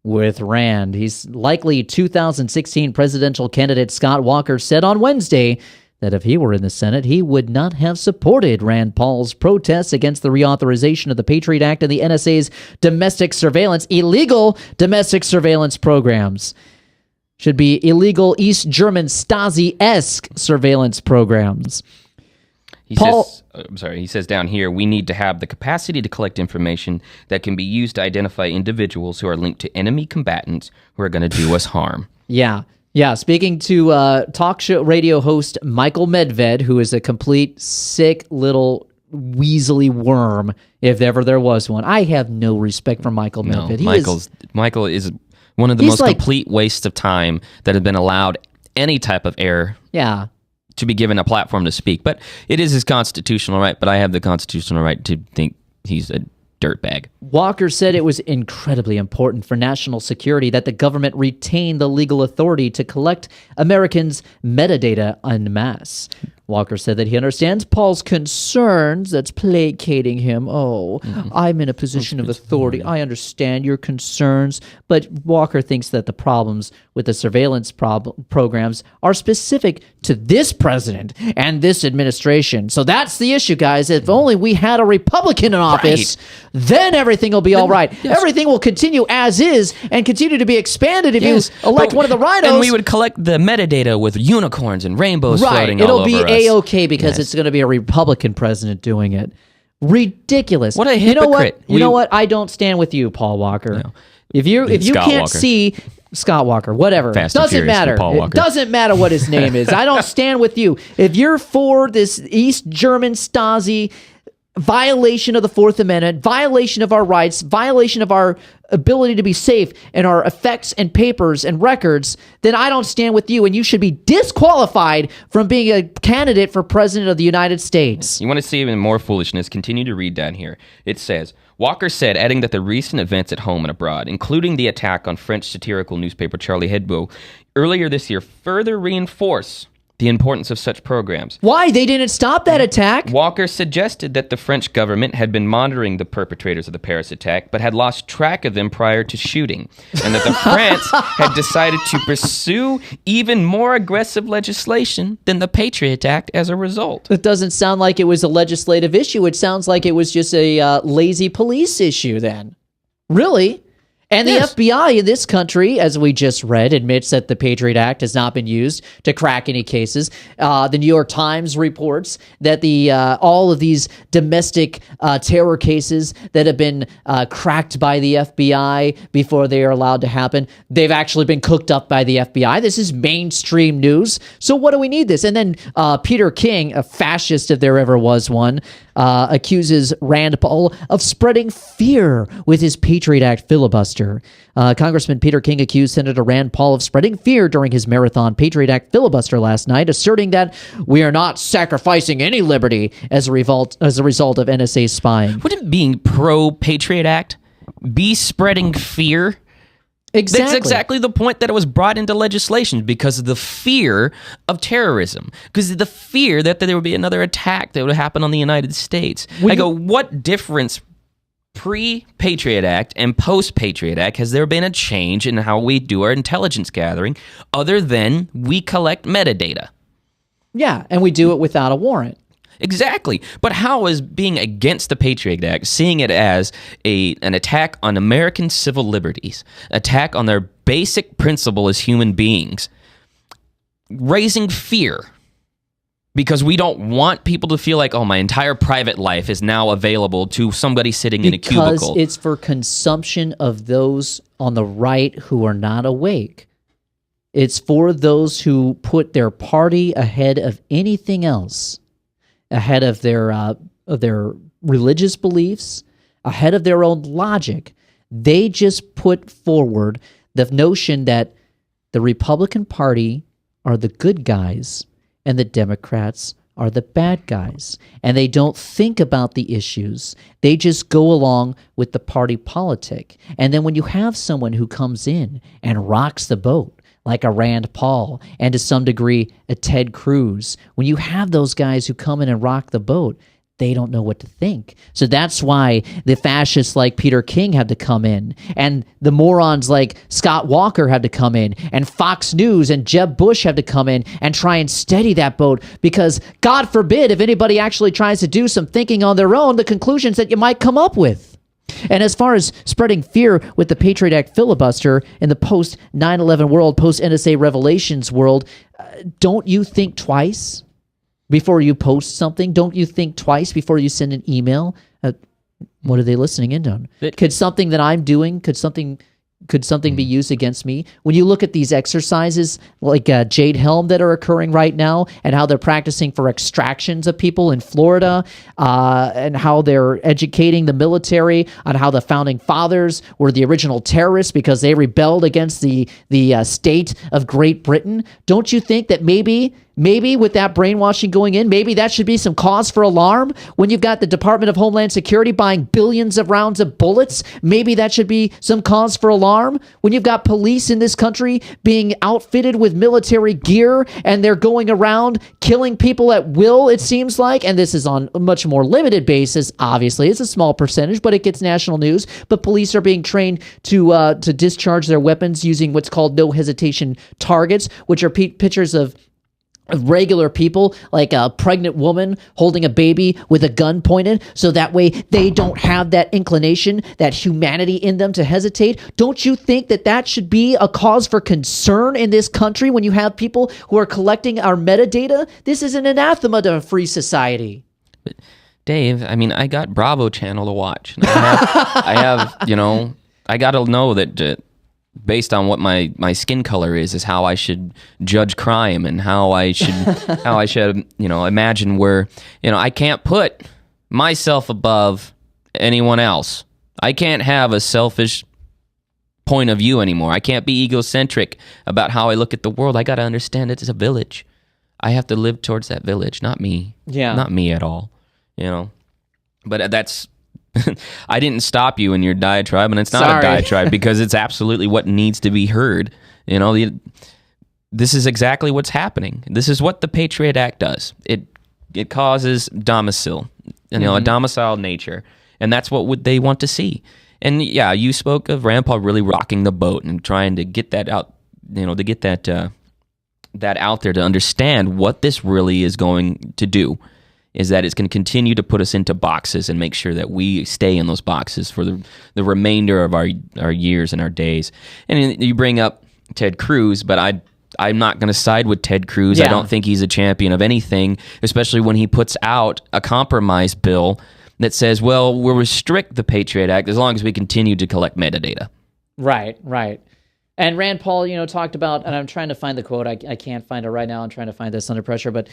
with Rand. He's likely 2016 presidential candidate Scott Walker said on Wednesday that if he were in the Senate, he would not have supported Rand Paul's protests against the reauthorization of the Patriot Act and the NSA's illegal domestic surveillance programs. Should be illegal East German Stasi-esque surveillance programs. He says down here, we need to have the capacity to collect information that can be used to identify individuals who are linked to enemy combatants who are going to do us harm. Yeah. Speaking to talk show radio host Michael Medved, who is a complete sick little weaselly worm, if ever there was one. I have no respect for Michael Medved. Michael is one of the most complete wastes of time that have been allowed any type of air to be given a platform to speak. But it is his constitutional right, but I have the constitutional right to think he's a dirtbag. Walker said it was incredibly important for national security that the government retain the legal authority to collect Americans' metadata en masse. Walker said that he understands Paul's concerns. That's placating him. I'm in a position of authority. I understand your concerns. But Walker thinks that the problems with the surveillance programs are specific to this president and this administration. So that's the issue, guys. If only we had a Republican in office, then everything will be all right. Yes. Everything will continue as is and continue to be expanded if you elect one of the rhinos. And we would collect the metadata with unicorns and rainbows floating all over us. It'll be A-okay because it's going to be a Republican president doing it. Ridiculous. What a hypocrite. You know what? I don't stand with you, Paul Walker. No. If you can't see Scott Walker, whatever, doesn't matter. It doesn't matter what his name is. I don't stand with you. If you're for this East German Stasi violation of the Fourth Amendment, violation of our rights, violation of our ability to be safe and our effects and papers and records, then I don't stand with you, and you should be disqualified from being a candidate for president of the United States. You want to see even more foolishness? Continue to read down here. It says, Walker said, adding that the recent events at home and abroad, including the attack on French satirical newspaper Charlie Hebdo earlier this year, further reinforce the importance of such programs. Why? They didn't stop that attack? Walker suggested that the French government had been monitoring the perpetrators of the Paris attack, but had lost track of them prior to shooting, and that the France had decided to pursue even more aggressive legislation than the Patriot Act as a result. It doesn't sound like it was a legislative issue. It sounds like it was just a lazy police issue then. Really? And the FBI in this country, as we just read, admits that the Patriot Act has not been used to crack any cases. The New York Times reports that all of these domestic terror cases that have been cracked by the FBI before they are allowed to happen, they've actually been cooked up by the FBI. This is mainstream news. So what do we need this? And then Peter King, a fascist if there ever was one, accuses Rand Paul of spreading fear with his Patriot Act filibuster. Congressman Peter King accused Senator Rand Paul of spreading fear during his marathon Patriot Act filibuster last night, asserting that we are not sacrificing any liberty as a result of NSA spying. Wouldn't being pro-Patriot Act be spreading fear? Exactly. That's exactly the point that it was brought into legislation, because of the fear of terrorism, because of the fear that there would be another attack that would happen on the United States. What difference pre-Patriot Act and post-Patriot Act has there been a change in how we do our intelligence gathering other than we collect metadata? Yeah, and we do it without a warrant. Exactly. But how is being against the Patriot Act, seeing it as an attack on American civil liberties, attack on their basic principle as human beings, raising fear Because we don't want people to feel like, oh, my entire private life is now available to somebody sitting in a cubicle. Because it's for consumption of those on the right who are not awake. It's for those who put their party ahead of anything else, ahead of their religious beliefs, ahead of their own logic. They just put forward the notion that the Republican Party are the good guys and the Democrats are the bad guys. And they don't think about the issues. They just go along with the party politic. And then when you have someone who comes in and rocks the boat, like a Rand Paul and to some degree a Ted Cruz, when you have those guys who come in and rock the boat, they don't know what to think. So that's why the fascists like Peter King had to come in, and the morons like Scott Walker had to come in, and Fox News and Jeb Bush had to come in and try and steady that boat, because God forbid if anybody actually tries to do some thinking on their own, the conclusions that you might come up with. And as far as spreading fear with the Patriot Act filibuster in the post 9/11 world, post NSA revelations world, don't you think twice before you post something? Don't you think twice before you send an email? What are they listening in on? Could something that I'm doing, could something be used against me? When you look at these exercises like Jade Helm that are occurring right now, and how they're practicing for extractions of people in Florida, and how they're educating the military on how the founding fathers were the original terrorists because they rebelled against the state of Great Britain, don't you think that maybe with that brainwashing going in, maybe that should be some cause for alarm? When you've got the Department of Homeland Security buying billions of rounds of bullets, maybe that should be some cause for alarm. When you've got police in this country being outfitted with military gear and they're going around killing people at will, it seems like, and this is on a much more limited basis, obviously. It's a small percentage, but it gets national news. But police are being trained to discharge their weapons using what's called no hesitation targets, which are pictures of regular people, like a pregnant woman holding a baby with a gun pointed, so that way they don't have that inclination, that humanity in them to hesitate. Don't you think that that should be a cause for concern in this country when you have people who are collecting our metadata? This is an anathema to a free society. But Dave, I mean, I got Bravo Channel to watch. I have, I got to know that based on what my skin color is how I should judge crime, and how I should imagine where, I can't put myself above anyone else. I can't have a selfish point of view anymore. I can't be egocentric about how I look at the world. I got to understand it's a village. I have to live towards that village, not me. Yeah. Not me at all, But that's... I didn't stop you in your diatribe, and it's not a diatribe because it's absolutely what needs to be heard. This is exactly what's happening. This is what the Patriot Act does. It causes domicile, a domiciled nature, and that's what they want to see. And yeah, you spoke of Rand Paul really rocking the boat and trying to get that out, to get that out there, to understand what this really is going to do. Is that it's going to continue to put us into boxes and make sure that we stay in those boxes for the remainder of our years and our days. And you bring up Ted Cruz, but I'm not going to side with Ted Cruz. Yeah. I don't think he's a champion of anything, especially when he puts out a compromise bill that says, well, we'll restrict the Patriot Act as long as we continue to collect metadata. Right. And Rand Paul, talked about, and I'm trying to find the quote. I can't find it right now. I'm trying to find this under pressure, but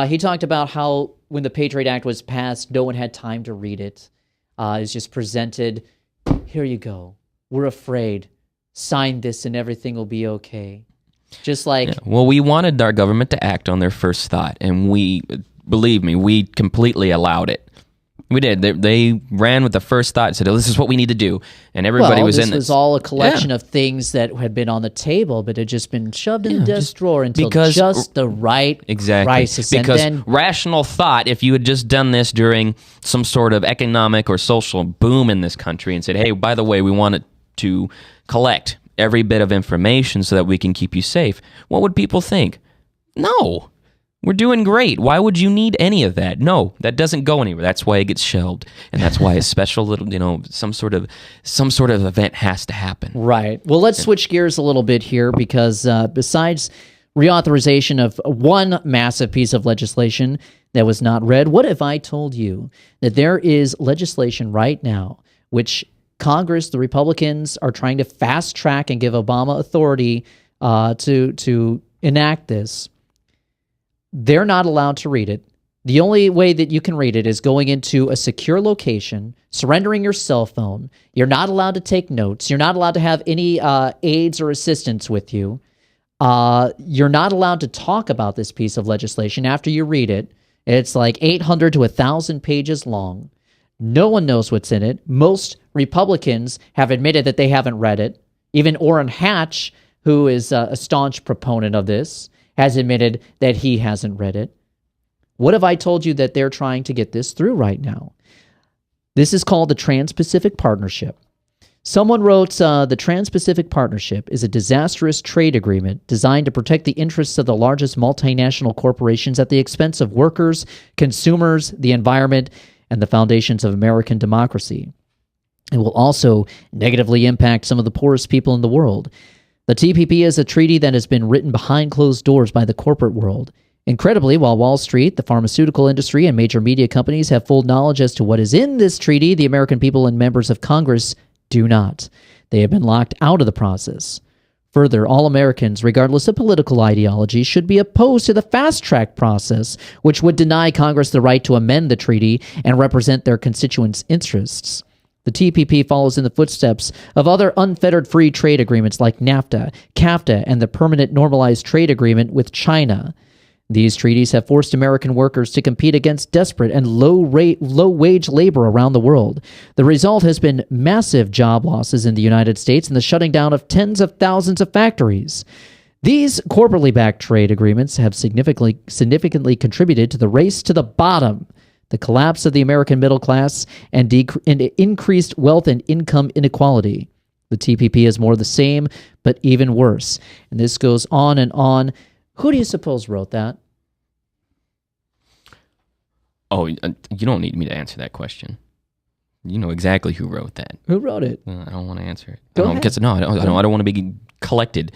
he talked about how when the Patriot Act was passed, no one had time to read it. It's just presented, here you go. We're afraid. Sign this and everything will be okay. Just like... Yeah. Well, we wanted our government to act on their first thought, and believe me, we completely allowed it. We did. They ran with the first thought and said, oh, this is what we need to do. And everybody was in this. This was all a collection of things that had been on the table, but had just been shoved in the desk drawer until just the right crisis. Because rational thought, if you had just done this during some sort of economic or social boom in this country and said, hey, by the way, we wanted to collect every bit of information so that we can keep you safe, what would people think? No. We're doing great. Why would you need any of that? No, that doesn't go anywhere. That's why it gets shelved, and that's why a special little, some sort of event has to happen. Right. Well, let's switch gears a little bit here because besides reauthorization of one massive piece of legislation that was not read. What if I told you that there is legislation right now which Congress, the Republicans, are trying to fast track and give Obama authority to enact this? They're not allowed to read it. The only way that you can read it is going into a secure location, surrendering your cell phone. You're not allowed to take notes. You're not allowed to have any aides or assistants with you. You're not allowed to talk about this piece of legislation after you read it. It's like 800 to 1,000 pages long. No one knows what's in it. Most Republicans have admitted that they haven't read it. Even Orrin Hatch, who is a staunch proponent of this, has admitted that he hasn't read it. What if I told you that they're trying to get this through right now? This is called the Trans-Pacific Partnership. Someone wrote, the Trans-Pacific Partnership is a disastrous trade agreement designed to protect the interests of the largest multinational corporations at the expense of workers, consumers, the environment, and the foundations of American democracy. It will also negatively impact some of the poorest people in the world. The TPP is a treaty that has been written behind closed doors by the corporate world. Incredibly, while Wall Street, the pharmaceutical industry, and major media companies have full knowledge as to what is in this treaty, the American people and members of Congress do not. They have been locked out of the process. Further, all Americans, regardless of political ideology, should be opposed to the fast-track process, which would deny Congress the right to amend the treaty and represent their constituents' interests. The TPP follows in the footsteps of other unfettered free trade agreements like NAFTA, CAFTA, and the Permanent Normalized Trade Agreement with China. These treaties have forced American workers to compete against desperate and low-wage labor around the world. The result has been massive job losses in the United States and the shutting down of tens of thousands of factories. These corporately backed trade agreements have significantly contributed to the race to the bottom, the collapse of the American middle class, and increased wealth and income inequality. The TPP is more of the same, but even worse. And this goes on and on. Who do you suppose wrote that? Oh, you don't need me to answer that question. You know exactly who wrote that. Who wrote it? I don't want to answer it. Go ahead. I don't want to be collected.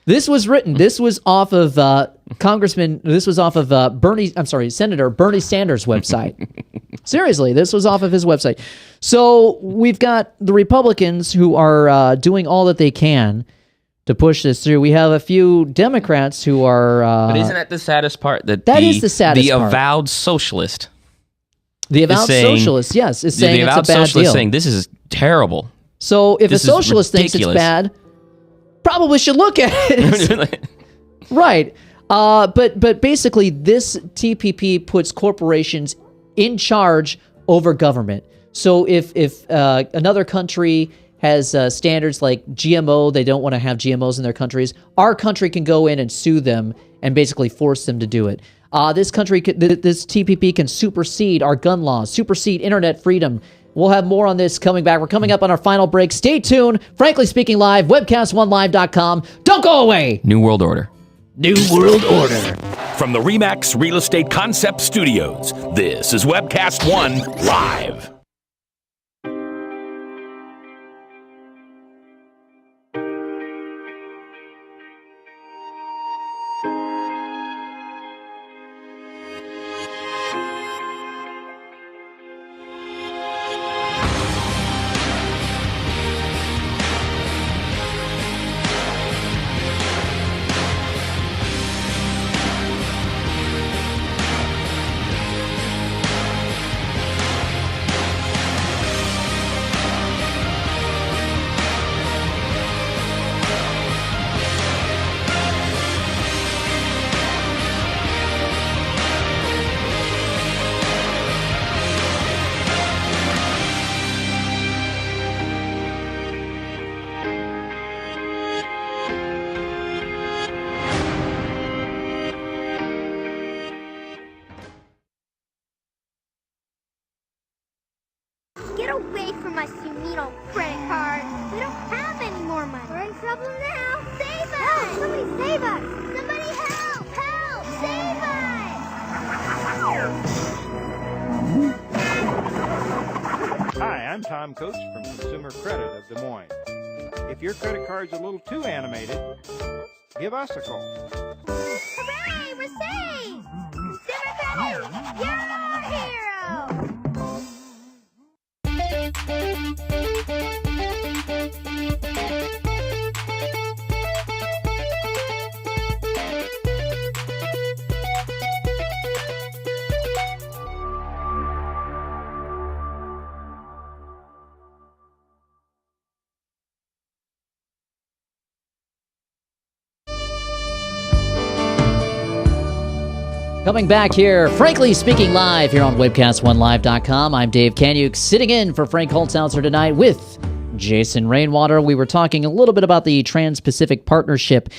This was written. This was off of Congressman. This was off of Senator Bernie Sanders' website. Seriously, this was off of his website. So we've got the Republicans who are doing all that they can to push this through. We have a few Democrats who are... but isn't that the saddest part? That is the saddest part. The avowed socialist. The avowed socialist, yes, is saying it's a bad deal. Is saying this is terrible. So if a socialist thinks it's bad, probably should look at it. Right. But basically, this TPP puts corporations in charge over government. So if another country has standards like GMO, they don't want to have GMOs in their countries, our country can go in and sue them and basically force them to do it. This TPP can supersede our gun laws, supersede internet freedom. We'll have more on this coming back. We're coming up on our final break. Stay tuned. Frankly Speaking Live, webcast1live.com. Don't go away. New World Order. New World Order. From the RE/MAX Real Estate Concept Studios, this is Webcast One Live. Get away from us, you mean old credit card. We don't have any more money. We're in trouble now. Save us! Help! Somebody save us! Somebody help! Help! Save us! Hi, I'm Tom Coates from Consumer Credit of Des Moines. If your credit card's a little too animated, give us a call. Hooray, we're saved! Democrat, you're our hero! Coming back here, Frankly Speaking Live here on webcast1live.com. I'm Dave Kanyuk, sitting in for Frank Holtzhauser tonight with Jason Rainwater. We were talking a little bit about the Trans-Pacific Partnership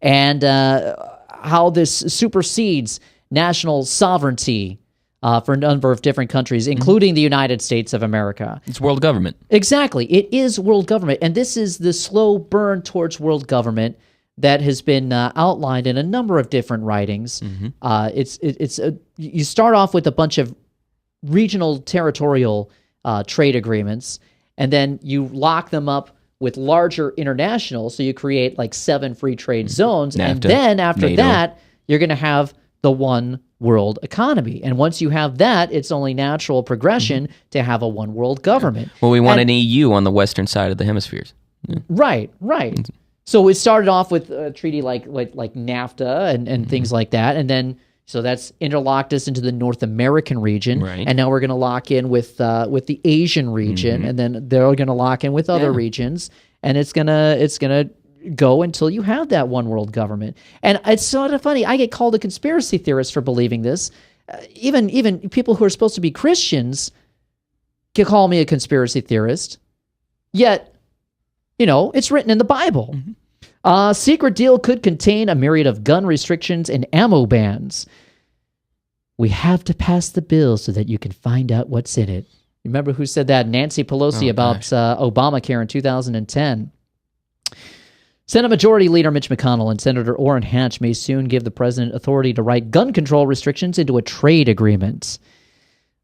and how this supersedes national sovereignty for a number of different countries, including the United States of America. It's world government. Exactly. It is world government, and this is the slow burn towards world government that has been outlined in a number of different writings. You start off with a bunch of regional territorial trade agreements, and then you lock them up with larger international, so you create like 7 free trade zones, NAFTA, and then after NATO. that, you're going to have the one world economy. And once you have that, it's only natural progression to have a one world government. Well, we want an EU on the western side of the hemispheres. Yeah. Right. So it started off with a treaty like NAFTA and things like that, and then so that's interlocked us into the North American region, Right. and now we're going to lock in with the Asian region, and then they're going to lock in with other regions, and it's gonna go until you have that one world government. And it's sort of funny. I get called a conspiracy theorist for believing this. Even people who are supposed to be Christians can call me a conspiracy theorist. Yet, it's written in the Bible. Secret deal could contain a myriad of gun restrictions and ammo bans. We have to pass the bill so that you can find out what's in it. Remember who said that? Nancy Pelosi about Obamacare in 2010. Senate Majority Leader Mitch McConnell and Senator Orrin Hatch may soon give the president authority to write gun control restrictions into a trade agreement.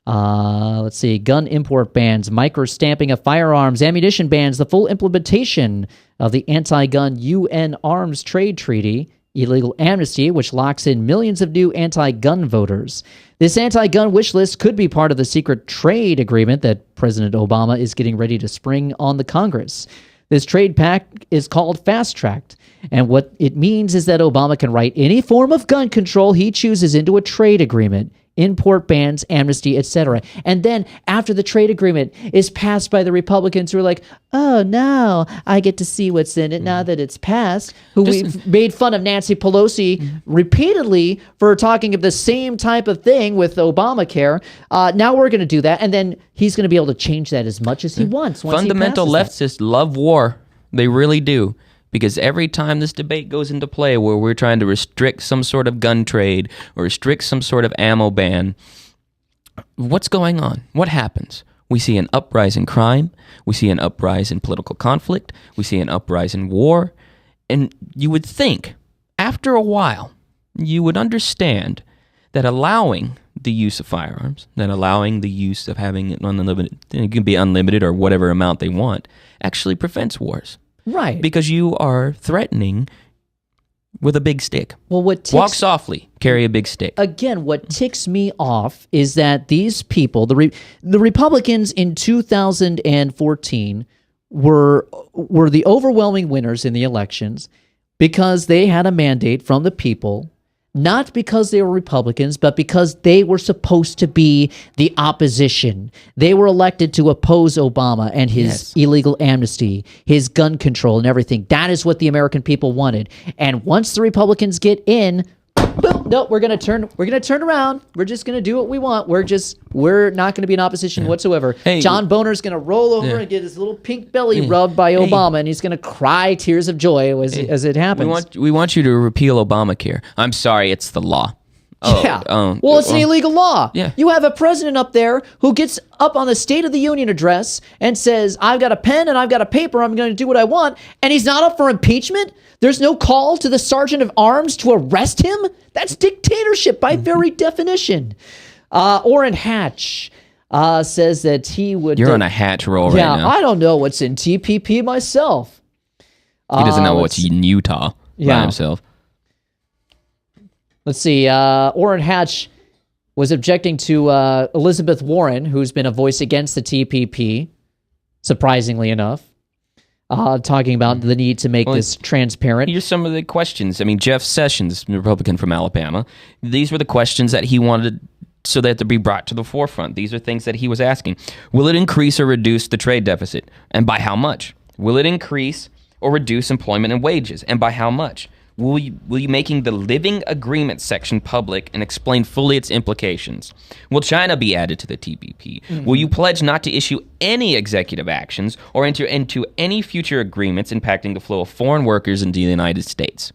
Let's see, gun import bans, micro-stamping of firearms, ammunition bans, the full implementation of the anti-gun UN Arms Trade Treaty, illegal amnesty, which locks in millions of new anti-gun voters. This anti-gun wish list could be part of the secret trade agreement that President Obama is getting ready to spring on the Congress. This trade pact is called Fast Tracked, and what it means is that Obama can write any form of gun control he chooses into a trade agreement, import bans, amnesty, etc. And then after the trade agreement is passed by the Republicans who are like, oh, now I get to see what's in it now that it's passed, we've made fun of Nancy Pelosi repeatedly for talking of the same type of thing with Obamacare. Now we're going to do that, and then he's going to be able to change that as much as he wants. Fundamental leftists love war. They really do. Because every time this debate goes into play where we're trying to restrict some sort of gun trade or restrict some sort of ammo ban, what's going on? What happens? We see an uprise in crime. We see an uprise in political conflict. We see an uprise in war. And you would think, after a while, you would understand that allowing the use of firearms, that allowing the use of having it unlimited, it can be unlimited or whatever amount they want, actually prevents wars. Right. Because you are threatening with a big stick. Well, walk softly, carry a big stick. Again, what ticks me off is that these people, the Republicans in 2014 were the overwhelming winners in the elections because they had a mandate from the people, not because they were Republicans, but because they were supposed to be the opposition. They were elected to oppose Obama and his illegal amnesty, his gun control and everything. That is what the American people wanted. And once the Republicans get in, boom, no, we're gonna turn around. We're just gonna do what we want. We're not gonna be in opposition whatsoever. Hey, John Boner's gonna roll over and get his little pink belly rubbed by Obama, and he's gonna cry tears of joy as it happens. We want you to repeal Obamacare. I'm sorry, it's the law. Well, it's an illegal law. Yeah. You have a president up there who gets up on the State of the Union address and says, I've got a pen and I've got a paper, I'm going to do what I want, and he's not up for impeachment? There's no call to the Sergeant of Arms to arrest him? That's dictatorship by very definition. Orrin Hatch says that he would... You're on a Hatch roll right now. I don't know what's in TPP myself. He doesn't know what's in Utah. by himself. Let's see. Orrin Hatch was objecting to Elizabeth Warren, who's been a voice against the TPP, surprisingly enough, talking about the need to make this transparent. Here's some of the questions. I mean, Jeff Sessions, Republican from Alabama, these were the questions that he wanted so that to be brought to the forefront. These are things that he was asking. Will it increase or reduce the trade deficit? And by how much? Will it increase or reduce employment and wages? And by how much? Will you making the living agreement section public and explain fully its implications? Will China be added to the TPP? Mm-hmm. Will you pledge not to issue any executive actions or enter into any future agreements impacting the flow of foreign workers into the United States?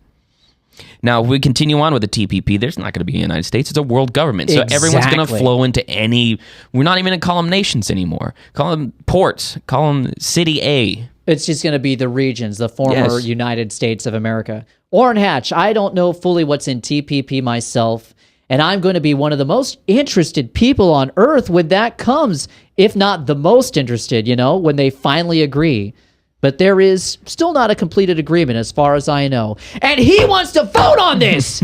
Now, if we continue on with the TPP, there's not going to be a United States. It's a world government. So everyone's going to flow into any... We're not even going to call them nations anymore. Call them ports. Call them City A. It's just going to be the regions, the former United States of America. Orrin Hatch, I don't know fully what's in TPP myself, and I'm going to be one of the most interested people on earth when that comes, if not the most interested, when they finally agree. But there is still not a completed agreement as far as I know. And he wants to vote on this!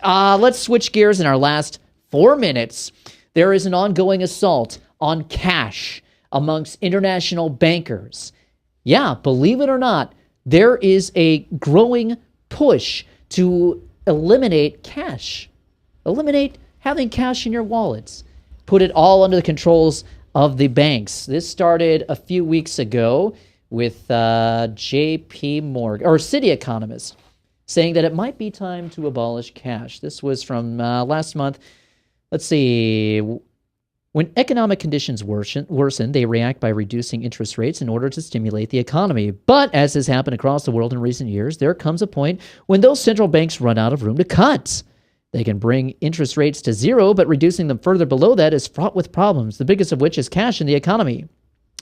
Let's switch gears in our last 4 minutes. There is an ongoing assault on cash amongst international bankers. Yeah, believe it or not, there is a growing push to eliminate cash. Eliminate having cash in your wallets. Put it all under the controls of the banks. This started a few weeks ago with J.P. Morgan, or City Economist, saying that it might be time to abolish cash. This was from last month. Let's see. When economic conditions worsen, they react by reducing interest rates in order to stimulate the economy. But as has happened across the world in recent years, there comes a point when those central banks run out of room to cut. They can bring interest rates to zero, but reducing them further below that is fraught with problems, the biggest of which is cash in the economy.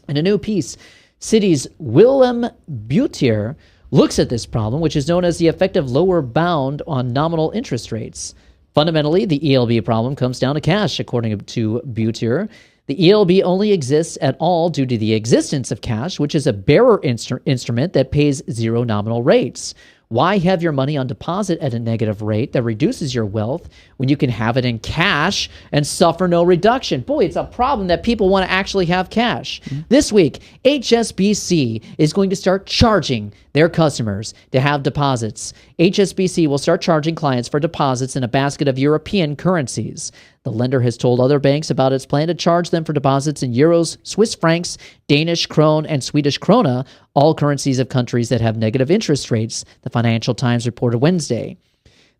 In a new piece, Citi's Willem Butier looks at this problem, which is known as the effective lower bound on nominal interest rates. Fundamentally, the ELB problem comes down to cash, according to Butier. The ELB only exists at all due to the existence of cash, which is a bearer instrument that pays zero nominal rates. Why have your money on deposit at a negative rate that reduces your wealth when you can have it in cash and suffer no reduction? Boy, it's a problem that people want to actually have cash. Mm-hmm. This week, HSBC is going to start charging their customers to have deposits. HSBC will start charging clients for deposits in a basket of European currencies. The lender has told other banks about its plan to charge them for deposits in euros, Swiss francs, Danish krone, and Swedish krona, all currencies of countries that have negative interest rates, the Financial Times reported Wednesday.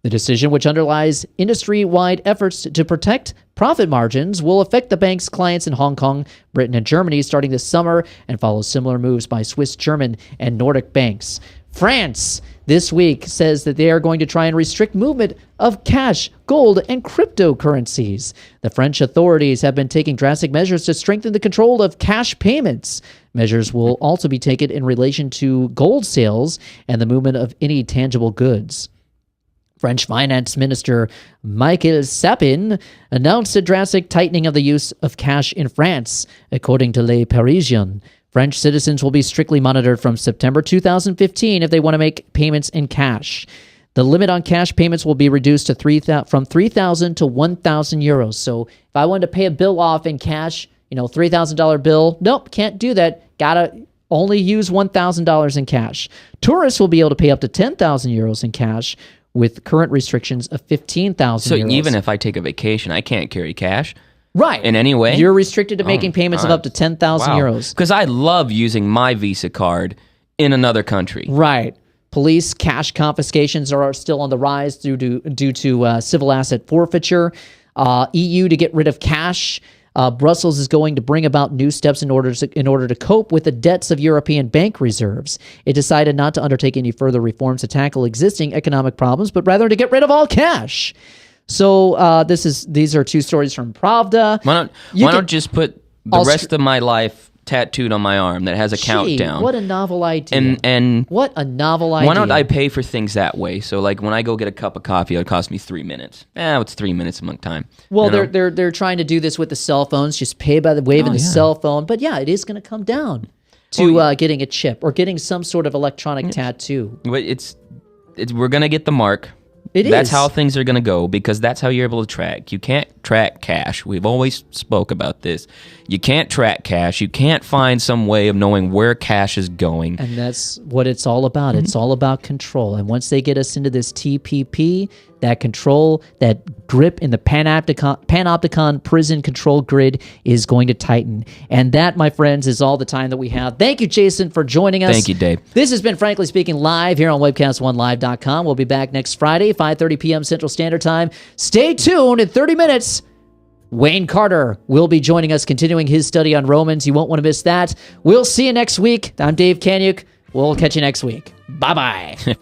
The decision, which underlies industry-wide efforts to protect profit margins, will affect the bank's clients in Hong Kong, Britain, and Germany starting this summer and follows similar moves by Swiss, German, and Nordic banks. France this week says that they are going to try and restrict movement of cash, gold, and cryptocurrencies. The French authorities have been taking drastic measures to strengthen the control of cash payments. Measures will also be taken in relation to gold sales and the movement of any tangible goods. French Finance Minister Michael Sapin announced a drastic tightening of the use of cash in France, according to Le Parisien. French citizens will be strictly monitored from September 2015 if they want to make payments in cash. The limit on cash payments will be reduced to from 3,000 to 1,000 euros. So if I wanted to pay a bill off in cash, $3,000 bill, nope, can't do that. Gotta only use $1,000 in cash. Tourists will be able to pay up to 10,000 euros in cash with current restrictions of 15,000 euros. So even if I take a vacation, I can't carry cash? Right. In any way? You're restricted to making payments of up to 10,000 euros. Because I love using my Visa card in another country. Right. Police cash confiscations are still on the rise due to civil asset forfeiture. EU to get rid of cash. Brussels is going to bring about new steps in order to cope with the debts of European bank reserves. It decided not to undertake any further reforms to tackle existing economic problems, but rather to get rid of all cash. So these are two stories from Pravda. Why don't just put the rest of my life tattooed on my arm that has a countdown? What a novel idea! And what a novel idea! Why don't I pay for things that way? So like when I go get a cup of coffee, it'll cost me 3 minutes. It's 3 minutes among time. Well, they're trying to do this with the cell phones. Just pay by the waving the cell phone. But yeah, it is going to come down. to getting a chip or getting some sort of electronic tattoo. But we're gonna get the mark. That's how things are gonna go, because that's how you're able to track. You can't track cash. We've always spoke about this. You can't track cash. You can't find some way of knowing where cash is going. And that's what it's all about. It's all about control. And once they get us into this TPP, that control, that grip in the Panopticon prison control grid is going to tighten. And that, my friends, is all the time that we have. Thank you, Jason, for joining us. Thank you, Dave. This has been Frankly Speaking live here on webcast1live.com. We'll be back next Friday, 5:30 p.m. Central Standard Time. Stay tuned. In 30 minutes, Wayne Carter will be joining us, continuing his study on Romans. You won't want to miss that. We'll see you next week. I'm Dave Kanyuk. We'll catch you next week. Bye-bye.